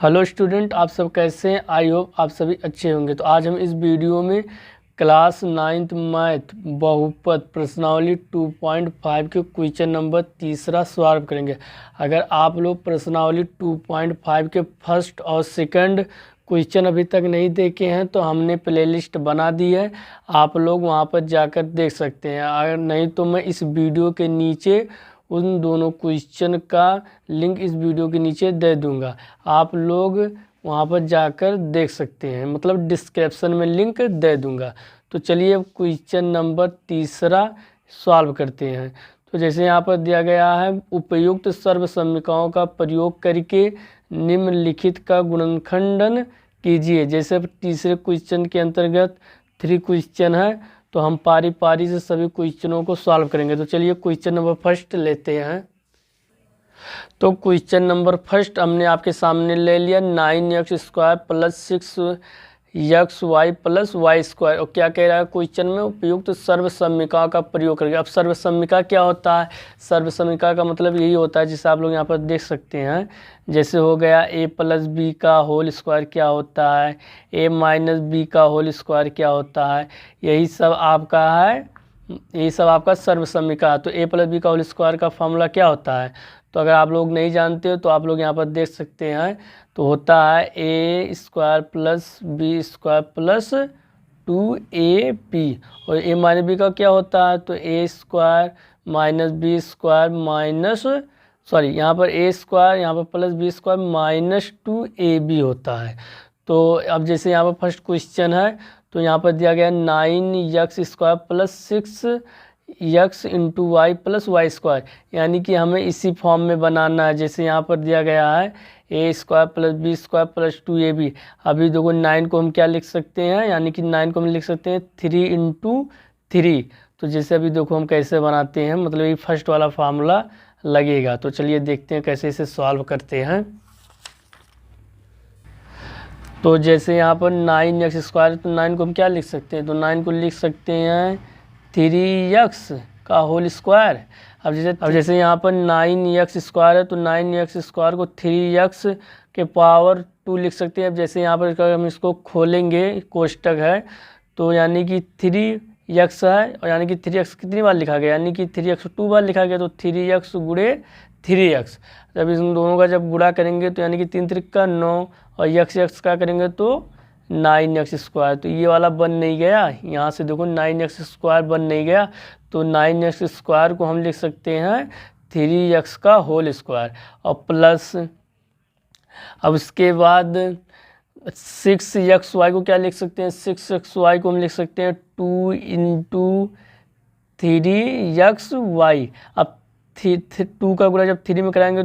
Hello student, आप सब कैसे हैं? आई होप आप सभी अच्छे होंगे। तो आज हम इस वीडियो में क्लास 9th मैथ बहुपद प्रश्नावली 2.5 के क्वेश्चन नंबर तीसरा सॉल्व करेंगे। अगर आप लोग प्रश्नावली 2.5 के फर्स्ट और सेकंड क्वेश्चन अभी तक नहीं देखे हैं तो हमने प्लेलिस्ट बना दी है, आप लोग वहां पर जाकर देख सकते हैं। अगर नहीं तो मैं इस वीडियो के नीचे उन दोनों क्वेश्चन का लिंक इस वीडियो के नीचे दे दूंगा, आप लोग वहां पर जाकर देख सकते हैं, मतलब डिस्क्रिप्शन में लिंक दे दूंगा। तो चलिए अब क्वेश्चन नंबर तीसरा सॉल्व करते हैं। तो जैसे यहाँ पर दिया गया है, उपयुक्त सर्वसम्मिकाओं का प्रयोग करके निम्नलिखित का गुणनखंडन कीजिए। जैसे तीसरे क्वेश्चन के अंतर्गत 3 क्वेश्चन है तो हम पारी पारी से सभी क्वेश्चनों को सॉल्व करेंगे। तो चलिए क्वेश्चन नंबर फर्स्ट लेते हैं। तो क्वेश्चन नंबर फर्स्ट हमने आपके सामने ले लिया 9x² + 6xy + y²। और क्या कह रहा है क्वेश्चन में, उपयुक्त सर्वसम्मिका का प्रयोग करके। अब सर्वसम्मिका क्या होता है? सर्वसम्मिका का मतलब यही होता है, जिसे आप लोग यहाँ पर देख सकते हैं। जैसे हो गया a + b का होल स्क्वायर क्या होता है, a - b का होल स्क्वायर क्या होता है, यही सब आपका है, यही सब आपका सर्वसम्मिका। तो a + b का होल स्क्वायर का फॉर्मूला क्या होता है? तो अगर आप लोग नहीं जानते हो तो आप लोग यहाँ पर देख सकते हैं। तो होता है a² + b² + 2ab। और a - b का क्या होता है? तो a² - b² सॉरी यहाँ पर a² यहाँ पर +b² - 2ab होता है। तो अब जैसे यहाँ पर फर्स्ट क्वेश्चन है तो यहाँ पर दिया गया 9x² + 6x × y + y², यानी कि हमें इसी फॉर्म में बनाना है। जैसे यहाँ पर दिया गया है a² + b² + 2ab। अभी देखो 9 को हम क्या लिख सकते हैं, यानी कि 9 को हम लिख सकते हैं 3 × 3। तो जैसे अभी देखो हम कैसे बनाते हैं, मतलब ये फर्स्ट वाला फार्मूला लगेगा। तो चलिए देखते हैं कैसे इसे सॉल्व करते हैं। तो जैसे यहाँ पर 9x², तो 9 को हम क्या लिख सकते हैं? तो 9 को लिख सकते हैं 3x का होल स्क्वायर। अब जैसे यहाँ पर 9x² है तो 9x² को 3x के पावर 2 लिख सकते हैं। अब जैसे यहाँ पर हम इसको खोलेंगे, कोष्टक है, तो यानी कि 3x है, और यानी कि 3x कितनी बार लिखा गया, यानी कि 3x 2 बार लिखा गया। तो 3x × 3x, जब इन दोनों का जब गुणा करेंगे तो यानी कि 3 × 3 = 9, और x का करेंगे तो 9x²। तो ये वाला बन नहीं गया, यहाँ से देखो 9x² बन नहीं गया। तो 9x² को हम लिख सकते हैं 3x का होल स्क्वायर, और प्लस, अब उसके बाद 6xy को क्या लिख सकते हैं? 6xy को हम लिख सकते हैं 2 × 3xy। अब 2 का गुणा जब 3 में कराएंगे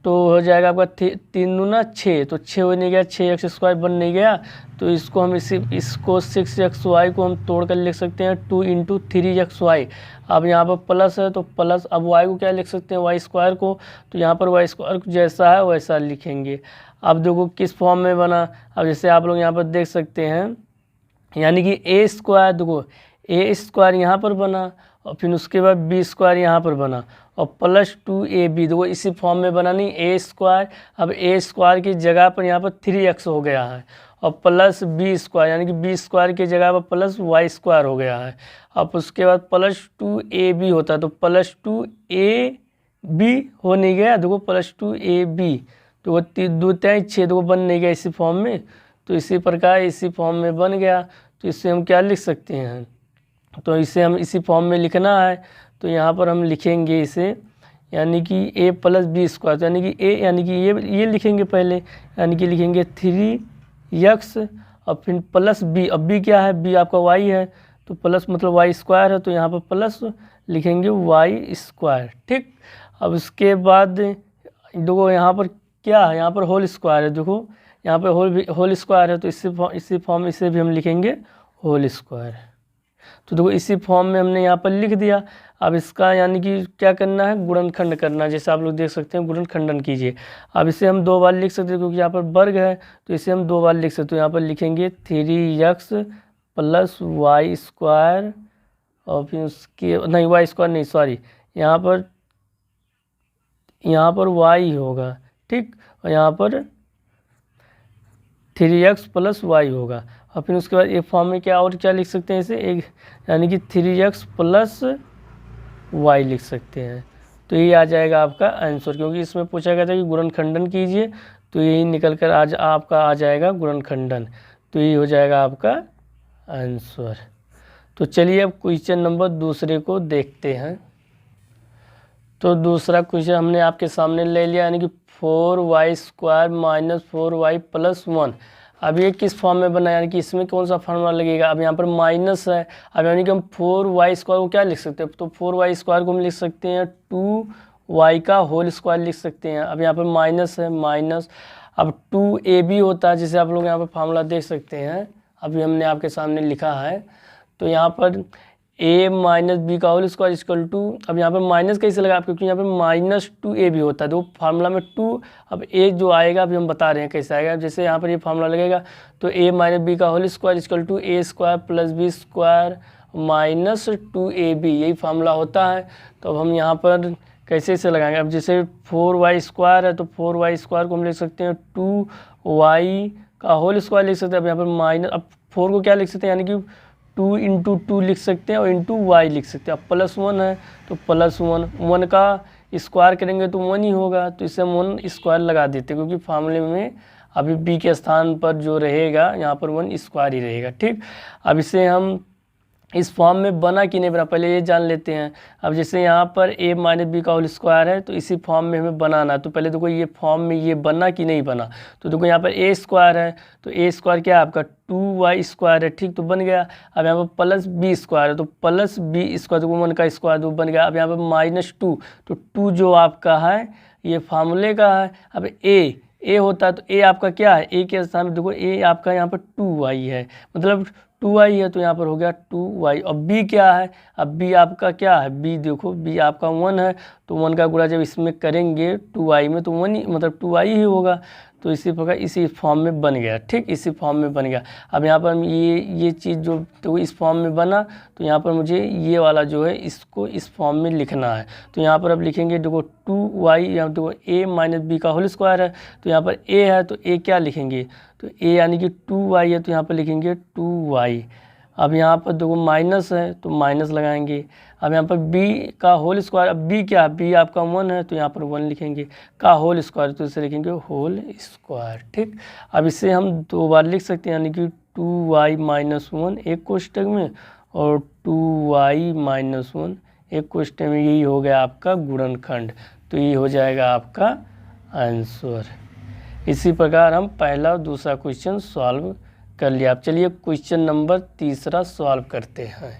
तो हो जाएगा आपका 3 दूना 6, तो 6 हो नहीं गया, 6x² बन नहीं गया। तो इसको हम इसको 6xy को हम तोड़ कर लिख सकते हैं 2 × 3xy। अब यहाँ पर प्लस है तो प्लस, अब y को क्या लिख सकते हैं? y² को, तो यहाँ पर y² जैसा है वैसा लिखेंगे। अब देखो किस फॉर्म में बना। अब जैसे आप लोग यहाँ पर देख सकते हैं, यानी कि a², देखो a² यहाँ पर बना, और फिर उसके बाद b² यहाँ पर बना, और + 2ab, देखो इसी फॉर्म में बना नहीं, a²। अब a² की जगह पर यहाँ पर 3x हो गया है, और प्लस b², यानी कि b² की जगह पर प्लस y² हो गया है। अब उसके बाद + 2ab होता है, तो + 2ab हो नहीं गया, देखो + 2ab, तो वो 2 × 6, देखो बन नहीं गया इसी फॉर्म में। तो इसी प्रकार इसी फॉर्म में बन गया। तो इससे हम क्या लिख सकते हैं? तो इसे हम इसी फॉर्म में लिखना है, तो यहाँ पर हम लिखेंगे इसे, यानी कि a + b², यानी कि a, यानी कि ये लिखेंगे पहले, यानी कि लिखेंगे 3x, और फिर प्लस b। अब b क्या है? b आपका y है, तो प्लस मतलब y² है, तो यहाँ पर प्लस लिखेंगे y²। ठीक, अब उसके बाद देखो यहाँ पर क्या है, यहाँ पर होल स्क्वायर है, देखो यहाँ पर होल स्क्वायर है, तो इसी फॉर्म इसे भी हम लिखेंगे होल स्क्वायर। तो देखो इसी फॉर्म में हमने यहाँ पर लिख दिया। अब इसका यानी कि क्या करना है? गुणनखंड करना है। जैसे आप लोग देख सकते हैं, गुणनखंडन कीजिए। अब इसे हम 2 बार लिख सकते हैं, क्योंकि यहाँ पर वर्ग है, तो इसे हम 2 बार लिख सकते हैं। यहाँ पर लिखेंगे 3x + y², और फिर उसके नहीं y² नहीं, सॉरी, यहाँ पर y होगा, ठीक, और यहाँ पर 3x प्लस वाई होगा। और फिर उसके बाद एक फॉर्म में क्या और क्या लिख सकते हैं इसे, एक यानी कि 3x प्लस वाई लिख सकते हैं। तो ये आ जाएगा आपका आंसर, क्योंकि इसमें पूछा गया था कि गुणनखंडन कीजिए, तो यही निकल कर आज आपका आ जाएगा गुणनखंडन। तो ये हो जाएगा आपका आंसर। तो चलिए अब क्वेश्चन नंबर दूसरे को देखते हैं। तो दूसरा क्वेश्चन हमने आपके सामने ले लिया, यानी कि 4y² माइनस 4y प्लस 1। अब ये किस फॉर्म में बना, यानी कि इसमें कौन सा फार्मूला लगेगा। अब यहाँ पर माइनस है, अब यानी कि हम 4y² को क्या लिख सकते हैं, तो 4y² को हम लिख सकते हैं 2y का होल स्क्वायर लिख सकते हैं। अब यहाँ पर माइनस है, माइनस अब 2ab होता है, जिसे आप लोग यहाँ पर फार्मूला देख सकते हैं, अभी हमने आपके सामने लिखा है। तो यहाँ पर a माइनस बी का होल स्क्वायर इक्वल टू, अब यहाँ पर माइनस कैसे लगा, क्योंकि यहाँ पर माइनस 2ab होता है, तो फार्मूला में 2, अब a जो आएगा अभी हम बता रहे हैं कैसे आएगा। जैसे यहाँ पर ये फार्मूला लगेगा, तो a माइनस बी का whole square equal to a² plus b² minus 2ab, यही फार्मूला होता है। तो अब हम यहाँ पर कैसे से लगाएंगे, अब जैसे 4y² है, तो 4y² को हम लिख सकते हैं 2y का होल स्क्वायर लिख सकते हैं। अब यहाँ पर माइनस, अब 4 को क्या लिख सकते हैं, यानी कि 2 इंटू 2 लिख सकते हैं और इंटू वाई लिख सकते हैं। अब प्लस 1 है, तो प्लस 1 का स्क्वायर करेंगे तो 1 ही होगा, तो इसे हम 1 स्क्वायर लगा देते हैं, क्योंकि फार्मूले में अभी बी के स्थान पर जो रहेगा यहाँ पर 1 स्क्वायर ही रहेगा। ठीक, अब इसे हम इस फॉर्म में बना कि नहीं बना पहले ये जान लेते हैं। अब जैसे यहाँ पर a माइनस बी का होल स्क्वायर है, तो इसी फॉर्म में हमें बनाना है। तो पहले देखो ये फॉर्म में ये बना कि नहीं बना, तो देखो यहाँ पर a² है, तो a² क्या है आपका 2y² है। ठीक, तो बन गया। अब यहाँ पर प्लस b² है, तो प्लस b², तो 1 का स्क्वायर तो बन गया। अब यहाँ पर -2, तो 2 जो आपका है ये फार्मूले का है। अब a होता है, तो a आपका क्या है, a के स्थान पर देखो a आपका यहाँ पर 2y है, मतलब 2y है, तो यहाँ पर हो गया 2y। अब b क्या है, अब b आपका क्या है, b देखो b आपका 1 है, तो 1 का गुणा जब इसमें करेंगे 2y में, तो 1 ही मतलब 2y ही होगा। तो इसी प्रकार इसी फॉर्म में बन गया। ठीक, इसी फॉर्म में बन गया। अब यहाँ पर ये चीज़ जो तो इस फॉर्म में बना, तो यहाँ पर मुझे ये वाला जो है इसको इस फॉर्म में लिखना है। तो यहाँ पर अब लिखेंगे देखो 2y, यहाँ देखो a माइनस बी का होल स्क्वायर है, तो यहाँ पर a है, तो a क्या लिखेंगे, तो a यानी कि 2y है, तो यहाँ पर लिखेंगे 2y। अब यहाँ पर देखो माइनस है, तो माइनस लगाएंगे। अब यहाँ पर b का होल स्क्वायर, अब b क्या है, b आपका 1 है, तो यहाँ पर 1 लिखेंगे, का होल स्क्वायर, तो इसे लिखेंगे होल स्क्वायर। ठीक, अब इसे हम 2 बार लिख सकते हैं, यानी कि 2y माइनस 1 एक कोष्ठक में और 2y माइनस 1 एक कोष्ठक में, यही हो गया आपका गुणनखंड। तो ये हो जाएगा आपका आंसर। इसी प्रकार हम पहला और दूसरा क्वेश्चन सॉल्व कर लिया। अब चलिए क्वेश्चन नंबर तीसरा सॉल्व करते हैं।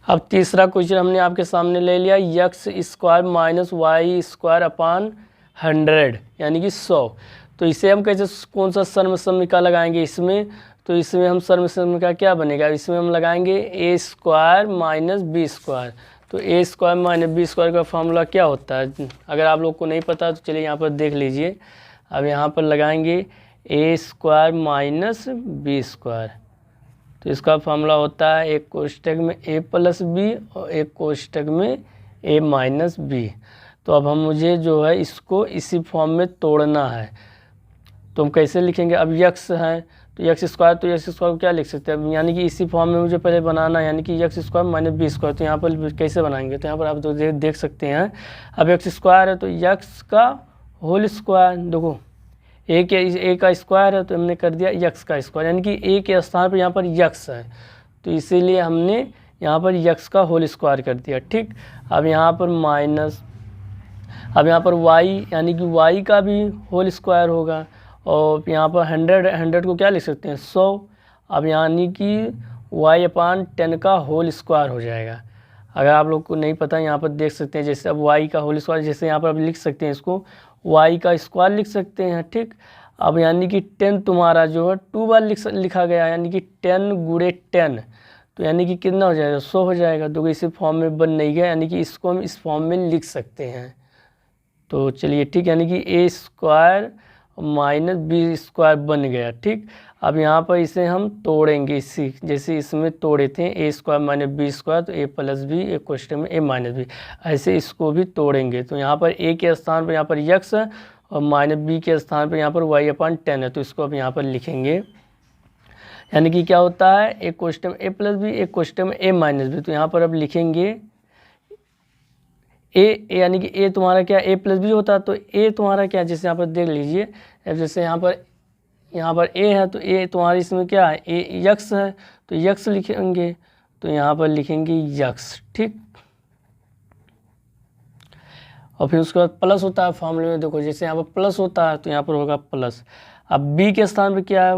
अब तीसरा क्वेश्चन हमने आपके सामने ले लिया, x² माइनस y² अपान 100 यानी कि 100। तो इसे हम कैसे कौन सा सर्वसम्मिका लगाएंगे इसमें, तो इसमें हम सर्वसम्मिका क्या बनेगा, इसमें हम लगाएंगे a² माइनस b²। तो a² माइनस b² का फॉर्मूला क्या होता है, अगर आप लोग को नहीं पता तो चलिए यहाँ पर देख लीजिए। अब यहाँ पर लगाएंगे a² माइनस b², तो इसका फॉर्मूला होता है एक कोष्ठक में a प्लस बी और एक कोष्ठक में a माइनस बी। तो अब हम मुझे जो है इसको इसी फॉर्म में तोड़ना है, तो हम कैसे लिखेंगे, अब x है तो x², तो x² को क्या लिख सकते हैं, यानी कि इसी फॉर्म में मुझे पहले बनाना है, यानी कि x² माइनस b²। तो यहाँ पर कैसे बनाएंगे, तो यहाँ पर आप तो देख सकते हैं। अब x² है, तो x का होल स्क्वायर, देखो a का स्क्वायर है, तो हमने कर दिया x का स्क्वायर, यानी कि a के स्थान पर यहाँ पर x है, तो इसीलिए हमने यहाँ पर x का होल स्क्वायर कर दिया। ठीक, अब यहाँ पर माइनस, अब यहाँ पर y यानी कि y का भी होल स्क्वायर होगा, और यहाँ पर 100 को क्या लिख सकते हैं 100। अब यानी कि y अपान 10 का होल स्क्वायर हो जाएगा। अगर आप लोग को नहीं पता यहाँ पर देख सकते हैं, जैसे अब y का होल स्क्वायर, जैसे यहाँ पर अब लिख सकते हैं इसको y का स्क्वायर लिख सकते हैं। ठीक, अब यानी कि 10 तुम्हारा जो है 2 बार लिखा गया, यानी कि 10 गुणे 10, तो यानी कि कितना हो जाएगा 100 हो जाएगा। तो इसी फॉर्म में बन नहीं गया, यानी कि इसको हम इस फॉर्म में लिख सकते हैं। तो चलिए ठीक, यानी कि a² माइनस b² बन गया। ठीक, अब यहाँ पर इसे हम तोड़ेंगे, इसी जैसे इसमें तोड़े थे a² माइनस b², तो a प्लस बी एक कोष्ठक में a माइनस बी, ऐसे इसको भी तोड़ेंगे। तो यहाँ पर a के स्थान पर यहाँ पर x है और माइनस बी के स्थान पर यहाँ पर y/10 है, तो इसको अब यहाँ पर लिखेंगे। यानी कि क्या होता है, एक क्वेश्चन a प्लस बी, एक क्वेश्चन a माइनस बी। तो यहाँ पर अब लिखेंगे a, यानी कि a तुम्हारा क्या a प्लस बी होता है, तो a तुम्हारा क्या, जैसे यहाँ पर देख लीजिए, अब जैसे यहाँ पर a है, तो a तुम्हारी इसमें क्या है, a यक्स है, तो यक्स लिखेंगे, तो यहाँ पर लिखेंगे यक्स, ठीक। और फिर उसके बाद प्लस होता है फॉर्मूले में, देखो जैसे यहाँ पर प्लस होता है तो यहाँ पर होगा प्लस। अब b के स्थान पर क्या है,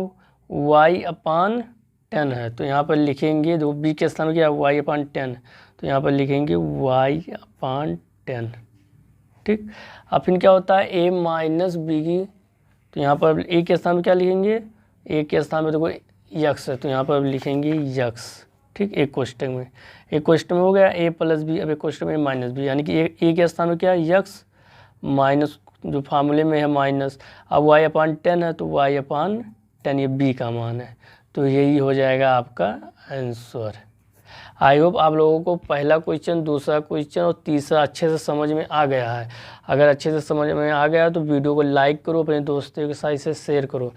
y/10 है, तो यहाँ पर लिखेंगे, देखो b के स्थान पर क्या है, y/10, तो यहाँ पर लिखेंगे y/10, ठीक। अब फिर क्या होता है a माइनस बी की, तो यहाँ पर a के स्थान पर क्या लिखेंगे, a के स्थान पर देखो यक्स है, तो यहाँ पर लिखेंगे यक्स, ठीक। एक क्वेश्चन में हो गया a प्लस बी, अब एक क्वेश्चन में माइनस बी, यानी कि a के स्थान में क्या है, यक्स माइनस जो फार्मूले में है माइनस, अब y/10 है, तो y/10 ये b का मान है, तो यही हो जाएगा आपका आंसर। आई होप आप लोगों को पहला क्वेश्चन, दूसरा क्वेश्चन और तीसरा अच्छे से समझ में आ गया है। अगर अच्छे से समझ में आ गया तो वीडियो को लाइक करो, अपने दोस्तों के साथ इसे शेयर करो।